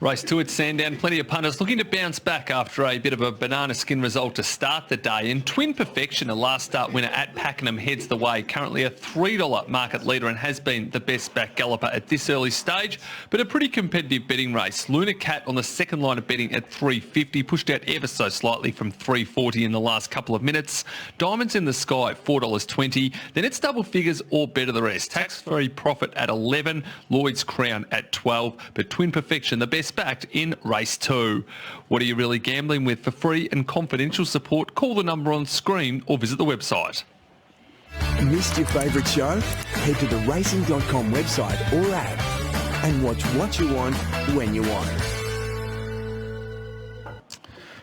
Race 2 at Sandown. Plenty of punters looking to bounce back after a bit of a banana skin result to start the day. And Twin Perfection, a last start winner at Pakenham, heads the way. Currently a $3 market leader and has been the best back galloper at this early stage. But a pretty competitive betting race. Luna Cat on the second line of betting at $3.50, pushed out ever so slightly from $3.40 in the last couple of minutes. Diamonds in the Sky at $4.20. Then it's double figures or better the rest. Tax-free profit at $11. Lloyd's Crown at $12. But Twin Perfection, the best backed in race 2. What are you really gambling with? For free and confidential support, call the number on screen or visit the website. Missed your favourite show? Head to the racing.com website or app and watch what you want when you want it.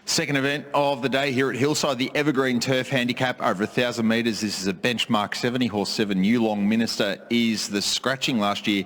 Second event of the day here at Hillside, the Evergreen Turf Handicap over 1,000 metres. This is a benchmark 70. Horse 7, New Long Minister, is the scratching last year.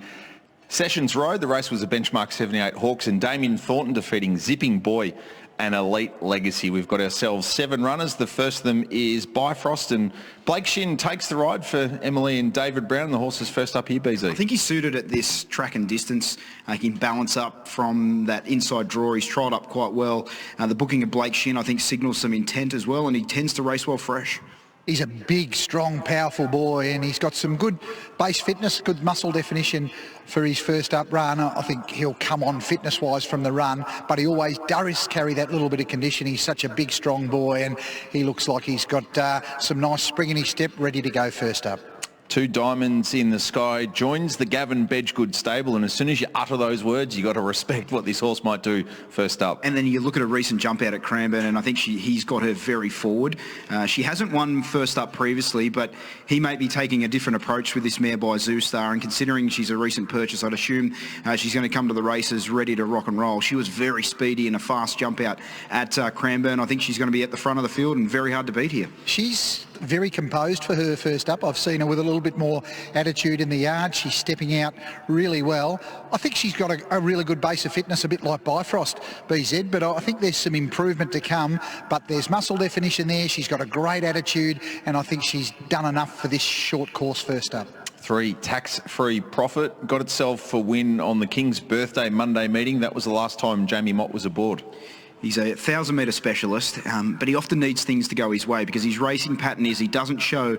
Sessions Road, the race was a benchmark 78 Hawks, and Damien Thornton defeating Zipping Boy and Elite Legacy. We've got ourselves 7 runners. The first of them is Bifrost, and Blake Shin takes the ride for Emily and David Brown. The horse is first up here, BZ. I think he's suited at this track and distance. He can balance up from that inside draw. He's trialled up quite well. The booking of Blake Shin, I think, signals some intent as well, and he tends to race well fresh. He's a big, strong, powerful boy, and he's got some good base fitness, good muscle definition for his first up run. I think he'll come on fitness-wise from the run, but he always does carry that little bit of condition. He's such a big, strong boy, and he looks like he's got some nice spring in his step, ready to go first up. 2 Diamonds in the Sky joins the Gavin Bedgood stable, and as soon as you utter those words, you got to respect what this horse might do first up. And then you look at a recent jump out at Cranbourne, and I think he's got her very forward. She hasn't won first up previously, but he may be taking a different approach with this mare by Zoostar, and considering she's a recent purchase, I'd assume she's going to come to the races ready to rock and roll. She was very speedy in a fast jump out at Cranbourne. I think she's going to be at the front of the field and very hard to beat here. She's very composed for her first up. I've seen her with a little bit more attitude in the yard. She's stepping out really well. I think she's got a really good base of fitness, a bit like Bifrost, BZ, but I think there's some improvement to come, but there's muscle definition there. She's got a great attitude, and I think she's done enough for this short course first up. 3 Tax-free Profit got itself a win on the King's Birthday Monday meeting. That was the last time Jamie Mott was aboard. He's a 1,000-metre specialist, but he often needs things to go his way because his racing pattern is he doesn't show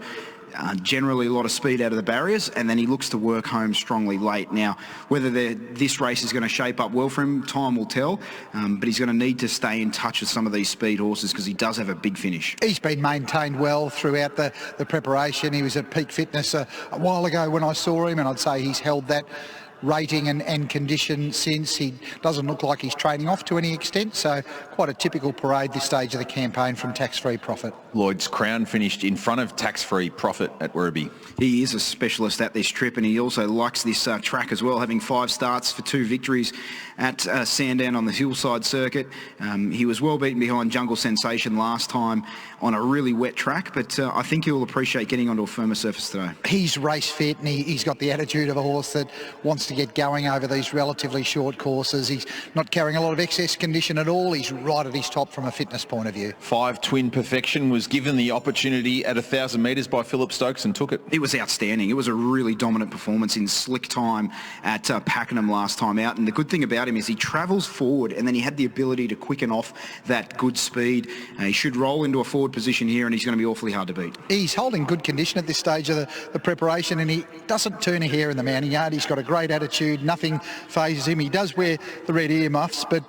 generally a lot of speed out of the barriers, and then he looks to work home strongly late. Now, whether this race is going to shape up well for him, time will tell, but he's going to need to stay in touch with some of these speed horses because he does have a big finish. He's been maintained well throughout the preparation. He was at peak fitness a while ago when I saw him, and I'd say he's held that rating and condition since. He doesn't look like he's training off to any extent, so quite a typical parade this stage of the campaign from Tax-free Profit. Lloyd's Crown finished in front of Tax-free Profit at Werribee. He is a specialist at this trip, and he also likes this track as well, having 5 starts for 2 victories at Sandown on the Hillside circuit. He was well beaten behind Jungle Sensation last time on a really wet track, but I think he'll appreciate getting onto a firmer surface today. He's race fit, and he's got the attitude of a horse that wants to get going over these relatively short courses. He's not carrying a lot of excess condition at all. He's right at his top from a fitness point of view. 5 Twin Perfection was given the opportunity at 1,000 metres by Philip Stokes and took it. It was outstanding. It was a really dominant performance in slick time at Pakenham last time out, and the good thing about him is he travels forward and then he had the ability to quicken off that good speed. He should roll into a forward position here, and he's going to be awfully hard to beat. He's holding good condition at this stage of the preparation, and he doesn't turn a hair in the mounting yard. He's got a great attitude. Nothing phases him. He does wear the red earmuffs, but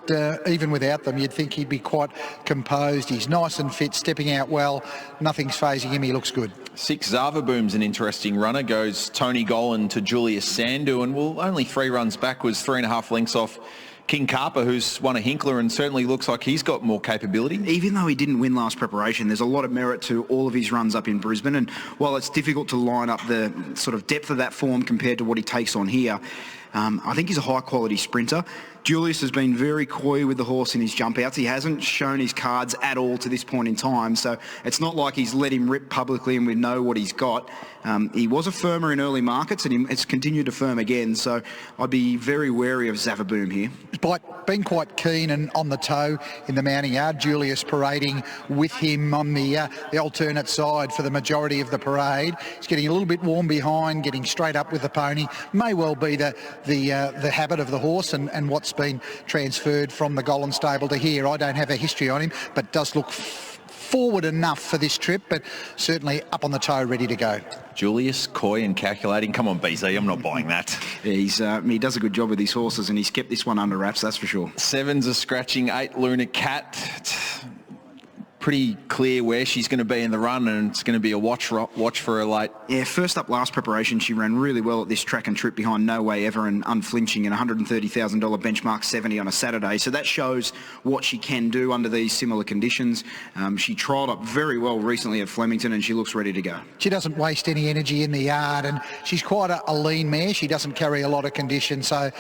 even without them, you'd think he'd be quite composed. He's nice and fit, stepping out well. Nothing's phasing him. He looks good. 6 Zavaboom's an interesting runner. Goes Tony Golan to Julius Sandu, and only 3 runs back, was 3.5 lengths off King Carper, who's won a Hinkler and certainly looks like he's got more capability. Even though he didn't win last preparation, there's a lot of merit to all of his runs up in Brisbane, and while it's difficult to line up the sort of depth of that form compared to what he takes on here, I think he's a high-quality sprinter. Julius has been very coy with the horse in his jump outs. He hasn't shown his cards at all to this point in time, so it's not like he's let him rip publicly and we know what he's got. He was a firmer in early markets, and it's continued to firm again, so I'd be very wary of Zavaboom here. But been quite keen and on the toe in the mounting yard. Julius parading with him on the alternate side for the majority of the parade. He's getting a little bit warm behind, getting straight up with the pony. May well be the habit of the horse and what's just been transferred from the Gollan stable to here. I don't have a history on him, but does look forward enough for this trip, but certainly up on the toe, ready to go. Julius, coy and calculating. Come on, BZ, I'm not buying that. Yeah, he does a good job with his horses, and he's kept this one under wraps, that's for sure. 7's a scratching, 8 Luna Cat. Pretty clear where she's going to be in the run, and it's going to be a watch for her late. Yeah, first up last preparation, she ran really well at this track and trip behind No Way Ever and unflinching in $130,000 benchmark 70 on a Saturday. So that shows what she can do under these similar conditions. She trialled up very well recently at Flemington, and she looks ready to go. She doesn't waste any energy in the yard, and she's quite a lean mare. She doesn't carry a lot of condition, so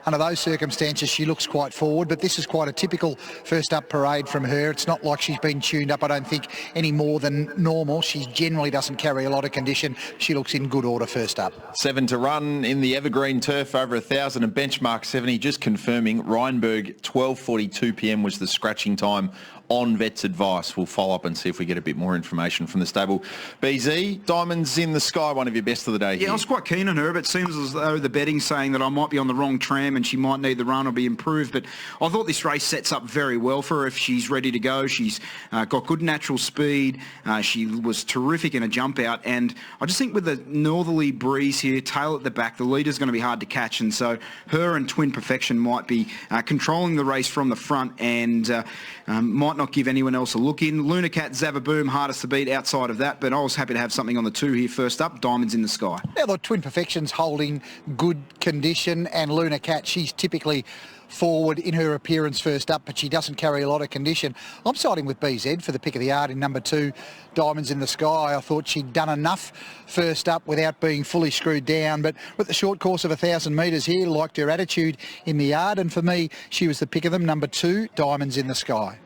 under those circumstances she looks quite forward, but this is quite a typical first up parade from her. It's not like she's been tuned up, I don't think, any more than normal. She generally doesn't carry a lot of condition. She looks in good order first up. 7 to run in the Evergreen Turf, over 1,000 and benchmark 70. Just confirming, Rheinberg, 12:42 p.m. was the scratching time on Vet's advice. We'll follow up and see if we get a bit more information from the stable. BZ, Diamonds in the Sky, one of your best of the day here. Yeah, I was quite keen on her, but it seems as though the betting's saying that I might be on the wrong tram and she might need the run or be improved. But I thought this race sets up very well for her if she's ready to go. She's got good natural speed. She was terrific in a jump out. And I just think with the northerly breeze here, tail at the back, the leader's going to be hard to catch. And so her and Twin Perfection might be controlling the race from the front and might not give anyone else a look in. Luna Cat, Zavaboom, hardest to beat outside of that, but I was happy to have something on the 2 here first up, Diamonds in the Sky. Now, the Twin Perfection's holding good condition, and Luna Cat, she's typically forward in her appearance first up, but she doesn't carry a lot of condition. I'm siding with BZ for the pick of the yard in number 2, Diamonds in the Sky. I thought she'd done enough first up without being fully screwed down, but with the short course of 1,000 metres here, liked her attitude in the yard, and for me, she was the pick of them, number 2, Diamonds in the Sky.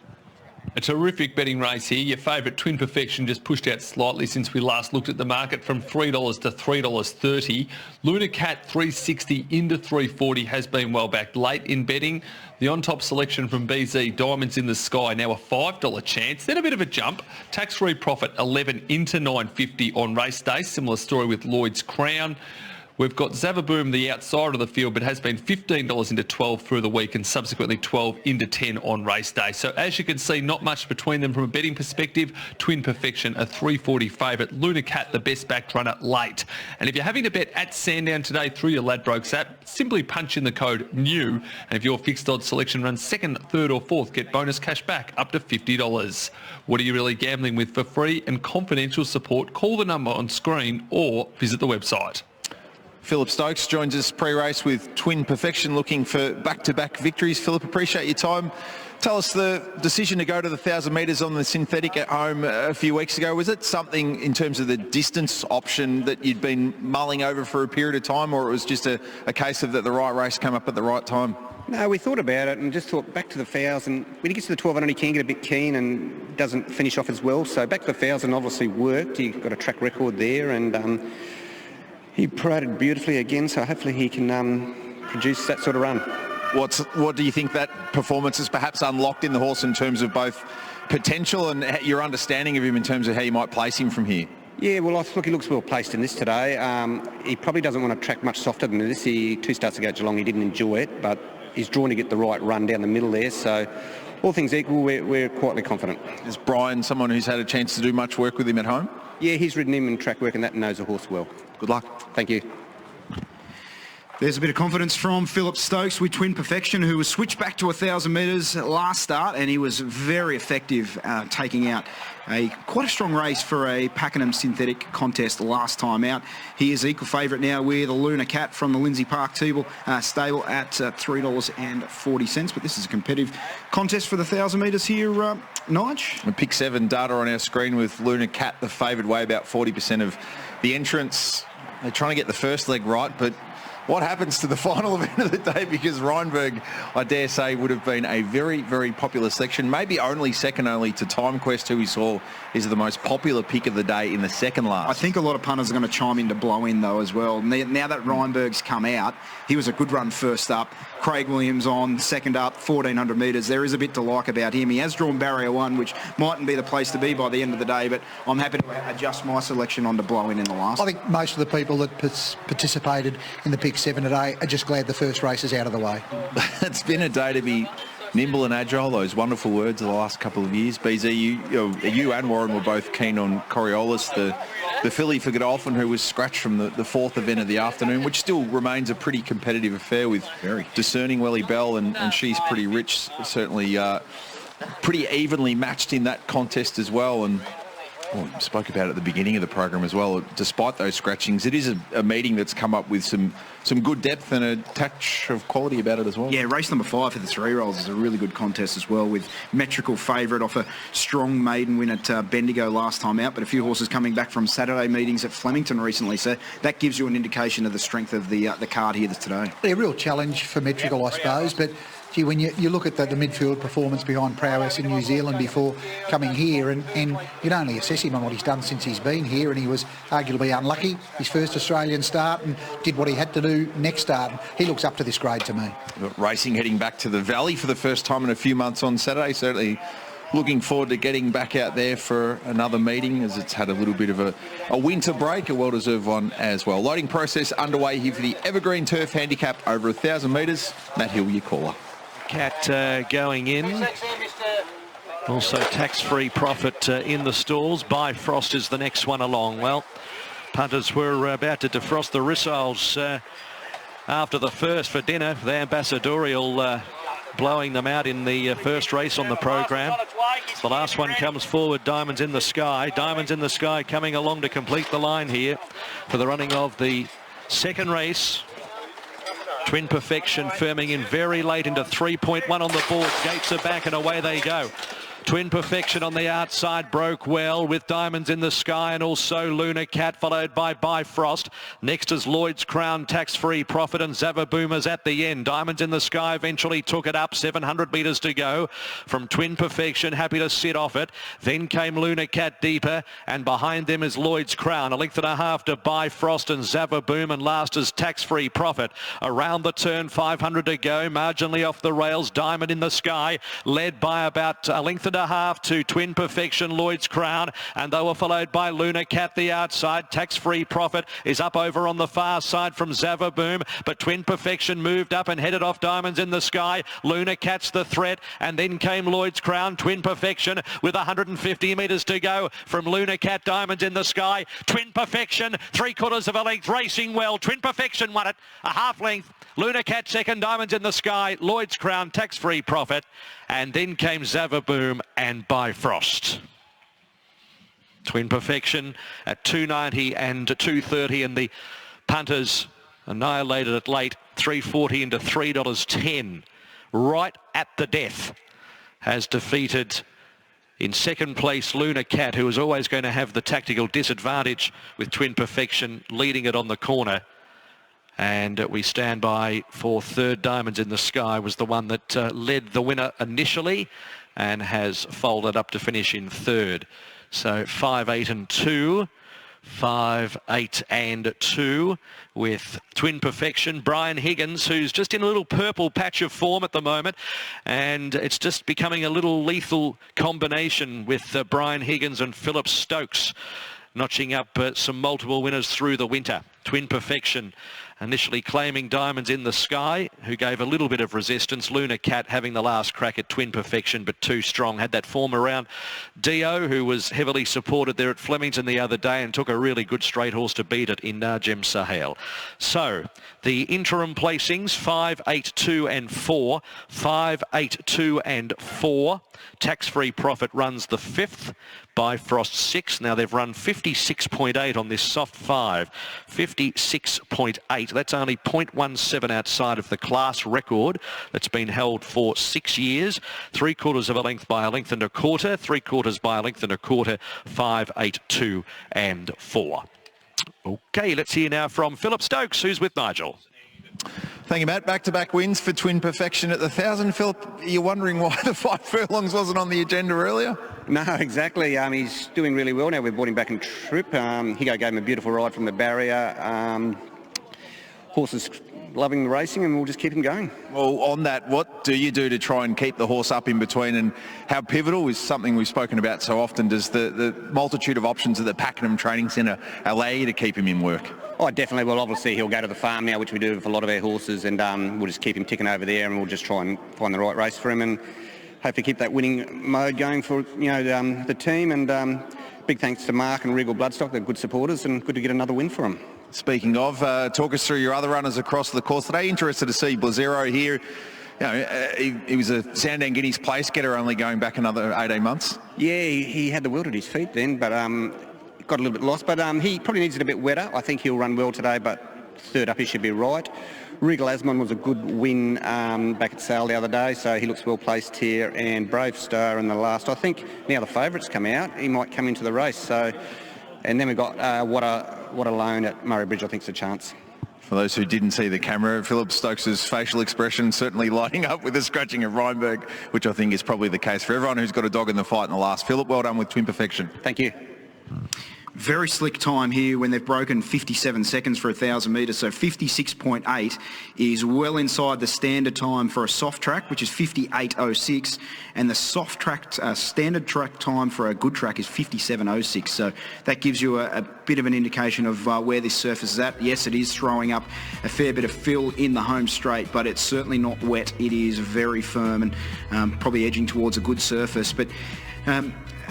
A terrific betting race here. Your favourite Twin Perfection just pushed out slightly since we last looked at the market from $3 to $3.30. Luna Cat $3.60 into $3.40 has been well backed late in betting. The on-top selection from BZ, Diamonds in the Sky, now a $5 chance. Then a bit of a jump. Tax-free profit 11 into $9.50 on race day. Similar story with Lloyd's Crown. We've got Zavaboom, the outside of the field, but has been $15 into 12 through the week and subsequently 12 into 10 on race day. So as you can see, not much between them from a betting perspective. Twin Perfection, a $3.40 favourite. Luna Cat, the best backed runner late. And if you're having to bet at Sandown today through your Ladbrokes app, simply punch in the code NEW. And if your fixed odds selection runs second, third or fourth, get bonus cash back up to $50. What are you really gambling with? For free and confidential support, call the number on screen or visit the website. Philip Stokes joins us pre-race with Twin Perfection, looking for back-to-back victories. Philip, appreciate your time. Tell us the decision to go to the 1,000 metres on the synthetic at home a few weeks ago. Was it something in terms of the distance option that you'd been mulling over for a period of time, or it was just a case of that the right race came up at the right time? No, we thought about it and just thought back to the 1,000. When he gets to the 1,200, he can get a bit keen and doesn't finish off as well. So back to the 1,000 obviously worked. He got a track record there, and he paraded beautifully again, so hopefully he can produce that sort of run. What do you think that performance has perhaps unlocked in the horse in terms of both potential and your understanding of him in terms of how you might place him from here? Yeah, well, I think he looks well placed in this today. He probably doesn't want to track much softer than this. 2 starts ago at Geelong, he didn't enjoy it, but he's drawn to get the right run down the middle there, so all things equal, we're quietly confident. Is Brian someone who's had a chance to do much work with him at home? Yeah, he's ridden him in track work and that, knows the horse well. Good luck. Thank you. There's a bit of confidence from Philip Stokes with Twin Perfection, who was switched back to 1,000 metres last start, and he was very effective taking out quite a strong race for a Pakenham synthetic contest last time out. He is equal favourite now with a Luna Cat from the Lindsay Park stable at $3.40, but this is a competitive contest for the 1,000 metres here, Nige. Pick 7 data on our screen with Luna Cat, the favoured way, about 40% of the entrants. They're trying to get the first leg right, but what happens to the final event of the day? Because Rheinberg, I dare say, would have been a very, very popular selection. Maybe second only to Time Quest, who we saw is the most popular pick of the day in the second last. I think a lot of punters are going to chime in to blow in, though, as well. Now that Rheinberg's come out, he was a good run first up. Craig Williams on second up, 1,400 metres. There is a bit to like about him. He has drawn barrier 1, which mightn't be the place to be by the end of the day, but I'm happy to adjust my selection on to blow in the last. I think most of the people that participated in the pick 6, 7 today are just glad the first race is out of the way. It's been a day to be nimble and agile, those wonderful words of the last couple of years. BZ, you and Warren were both keen on Coriolis, the filly for Godolphin, who was scratched from the fourth event of the afternoon, which still remains a pretty competitive affair with discerning Welly Bell, and she's pretty rich, certainly pretty evenly matched in that contest as well. And we spoke about it at the beginning of the program as well. Despite those scratchings, it is a meeting that's come up with some good depth and a touch of quality about it as well. Yeah, race number 5 for the 3-year-olds is a really good contest as well, with metrical favourite off a strong maiden win at Bendigo last time out, but a few horses coming back from Saturday meetings at Flemington recently, so that gives you an indication of the strength of the card here today. A real challenge for metrical, I suppose, but gee, when you look at the midfield performance behind Prowess in New Zealand before coming here, and you'd only assess him on what he's done since he's been here, and he was arguably unlucky his first Australian start and did what he had to do next start. He looks up to this grade to me. Racing heading back to the Valley for the first time in a few months on Saturday. Certainly looking forward to getting back out there for another meeting, as it's had a little bit of a winter break, a well-deserved one as well. Loading process underway here for the Evergreen Turf Handicap over 1,000 metres. Matt Hill, your caller. Cat going in. Also tax-free profit in the stalls. Bifrost is the next one along. Well, punters were about to defrost the rissoles after the first for dinner. The Ambassadorial blowing them out in the first race on the program. The last one comes forward, Diamonds in the Sky. Diamonds in the Sky coming along to complete the line here for the running of the second race. Twin Perfection firming in very late into 3.1 on the board. Gates are back and away they go. Twin Perfection on the outside broke well with Diamonds in the Sky, and also Luna Cat, followed by Bifrost. Next is Lloyd's Crown, Tax-Free Profit, and Zavaboomers at the end. Diamonds in the Sky eventually took it up, 700 metres to go from Twin Perfection, happy to sit off it. Then came Luna Cat deeper, and behind them is Lloyd's Crown. A length and a half to Bifrost and Zavaboom, and last is Tax-Free Profit. Around the turn, 500 to go, marginally off the rails. Diamond in the Sky, led by about a length and a half to Twin Perfection, Lloyd's Crown, and they were followed by Luna Cat the outside. Tax-Free Profit is up over on the far side from Zavaboom, but Twin Perfection moved up and headed off Diamonds in the Sky. Luna Cat's the threat, and then came Lloyd's Crown. Twin Perfection with 150 metres to go from Luna Cat. Diamonds in the Sky. Twin Perfection, 3/4 of a length, racing well. Twin Perfection won it, a half length. Luna Cat second, Diamonds in the Sky, Lloyd's Crown, Tax-Free Profit, and then came Zavaboom and Bifrost. Twin Perfection at 290 and 230, and the punters annihilated it late, 340 into $3.10. Right at the death has defeated in second place Luna Cat, who was always going to have the tactical disadvantage with Twin Perfection leading it on the corner. And we stand by for third. Diamonds in the Sky was the one that led the winner initially and has folded up to finish in third. So 5, 8 and 2. 5, 8 and 2 with Twin Perfection. Brian Higgins, who's just in a little purple patch of form at the moment, and it's just becoming a little lethal combination with Brian Higgins and Philip Stokes notching up some multiple winners through the winter. Twin Perfection initially claiming Diamonds in the Sky, who gave a little bit of resistance. Luna Cat having the last crack at Twin Perfection, but too strong. Had that form around Dio, who was heavily supported there at Flemington the other day and took a really good straight horse to beat it in Najem Sahel. So the interim placings, 5, 8, 2 and 4. 5, 8, 2 and 4. Tax-Free Profit runs the 5th. Bifrost 6. Now they've run 56.8 on this soft 5. 56.8. That's only 0.17 outside of the class record that's been held for 6 years. 3/4 of a length by a length and a quarter. 3/4 by a length and a quarter. 5, 8, 2 and 4. Okay, let's hear now from Philip Stokes, who's with Nigel. Thank you, Matt. Back-to-back wins for Twin Perfection at the 1,000. Philip, you're wondering why the 5 furlongs wasn't on the agenda earlier? No, exactly. He's doing really well now. We've brought him back in trip. Higo gave him a beautiful ride from the barrier. Horses loving the racing, and we'll just keep him going. Well, on that, what do you do to try and keep the horse up in between, and how pivotal is something we've spoken about so often? Does the multitude of options at the Pakenham Training Centre allow you to keep him in work? Oh, definitely. Well, obviously he'll go to the farm now, which we do with a lot of our horses, and we'll just keep him ticking over there, and we'll just try and find the right race for him, and hopefully keep that winning mode going for the team. And big thanks to Mark and Regal Bloodstock. They're good supporters, and good to get another win for them. Speaking of, talk us through your other runners across the course today. Interested to see Blazero here. He was a Sandown Guineas place getter, only going back another 18 months. Yeah, he had the world at his feet then, but got a little bit lost. But he probably needs it a bit wetter. I think he'll run well today, but third up he should be right. Regal Asmon was a good win back at Sale the other day, so he looks well placed here. And Brave Star in the last. I think now the favourites come out, he might come into the race. So, and then we've got what a loan at Murray Bridge. I think is a chance. For those who didn't see the camera, Philip Stokes' facial expression certainly lighting up with the scratching of Reinberg, which I think is probably the case for everyone who's got a dog in the fight in the last. Philip, well done with Twin Perfection. Thank you. Very slick time here when they've broken 57 seconds for 1,000 metres, so 56.8 is well inside the standard time for a soft track, which is 58.06, and the soft track standard track time for a good track is 57.06, so that gives you a bit of an indication of where this surface is at. Yes, it is throwing up a fair bit of fill in the home straight, but it's certainly not wet. It is very firm and probably edging towards a good surface, but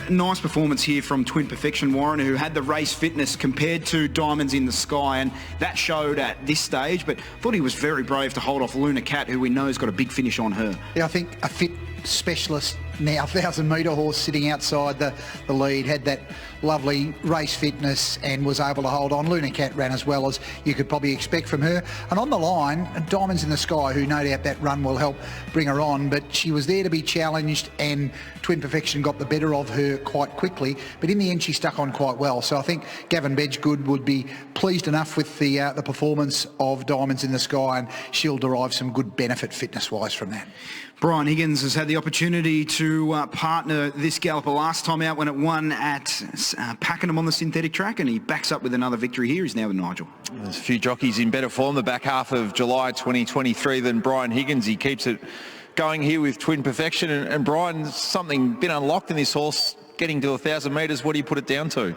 nice performance here from Twin Perfection, Warren, who had the race fitness compared to Diamonds in the Sky, and that showed at this stage, but thought he was very brave to hold off Luna Cat, who we know has got a big finish on her. Yeah, I think a fit specialist now, 1,000 metre horse sitting outside the lead, had that lovely race fitness and was able to hold on. Luna Cat ran as well as you could probably expect from her. And on the line, Diamonds in the Sky, who no doubt that run will help bring her on, but she was there to be challenged, and Twin Perfection got the better of her quite quickly, but in the end she stuck on quite well. So I think Gavin Bedgegood would be pleased enough with the performance of Diamonds in the Sky, and she'll derive some good benefit fitness-wise from that. Brian Higgins has had the opportunity to partner this galloper last time out when it won at Pakenham on the synthetic track, and he backs up with another victory here. He's now with Nigel. There's a few jockeys in better form the back half of July 2023 than Brian Higgins. He keeps it going here with Twin Perfection. And Brian, something been unlocked in this horse, getting to 1,000 metres. What do you put it down to?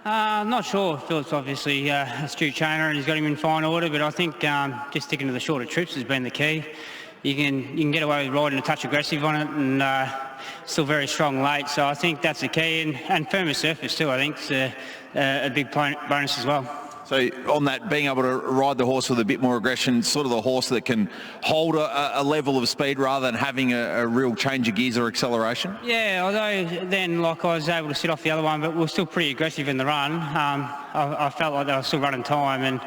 I'm not sure. Philip's obviously a astute trainer and he's got him in fine order, but I think just sticking to the shorter trips has been the key. You can get away with riding a touch aggressive on it, and still very strong late. So I think that's the key, and firmer surface too. I think is a big bonus as well. So on that, being able to ride the horse with a bit more aggression, sort of the horse that can hold a level of speed rather than having a real change of gears or acceleration? Yeah, although then I was able to sit off the other one, but we were still pretty aggressive in the run. I felt like they were still running time, and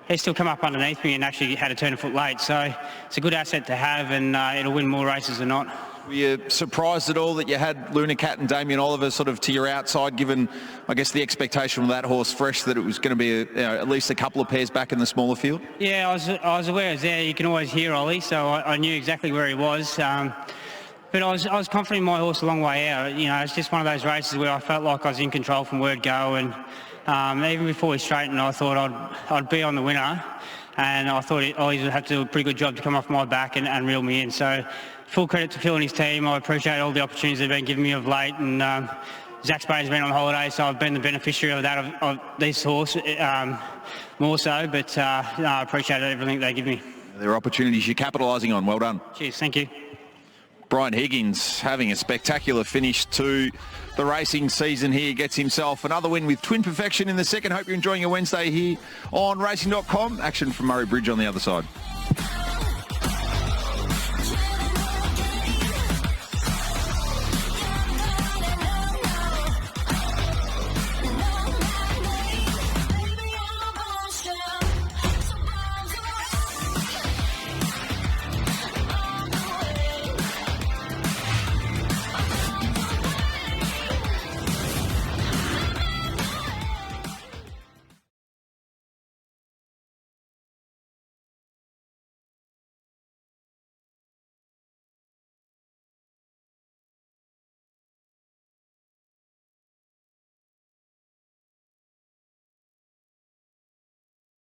he still come up underneath me and actually had to turn a foot late. So it's a good asset to have, and it'll win more races than not. Were you surprised at all that you had Luna Cat and Damien Oliver sort of to your outside, given, I guess, the expectation of that horse fresh that it was going to be at least a couple of pairs back in the smaller field? Yeah, I was aware it was there. You can always hear Ollie, so I knew exactly where he was. But I was confident in my horse a long way out. You know, it's just one of those races where I felt like I was in control from word go, and even before he straightened, I thought I'd be on the winner, and I thought Ollie would have to do a pretty good job to come off my back and reel me in. So full credit to Phil and his team. I appreciate all the opportunities they've been giving me of late, and Zach Spain's been on holiday, so I've been the beneficiary of that, of this horse more so, but I appreciate everything they give me. There are opportunities you're capitalising on. Well done. Cheers, thank you. Brian Higgins having a spectacular finish to the racing season here. Gets himself another win with Twin Perfection in the second. Hope you're enjoying your Wednesday here on racing.com. Action from Murray Bridge on the other side.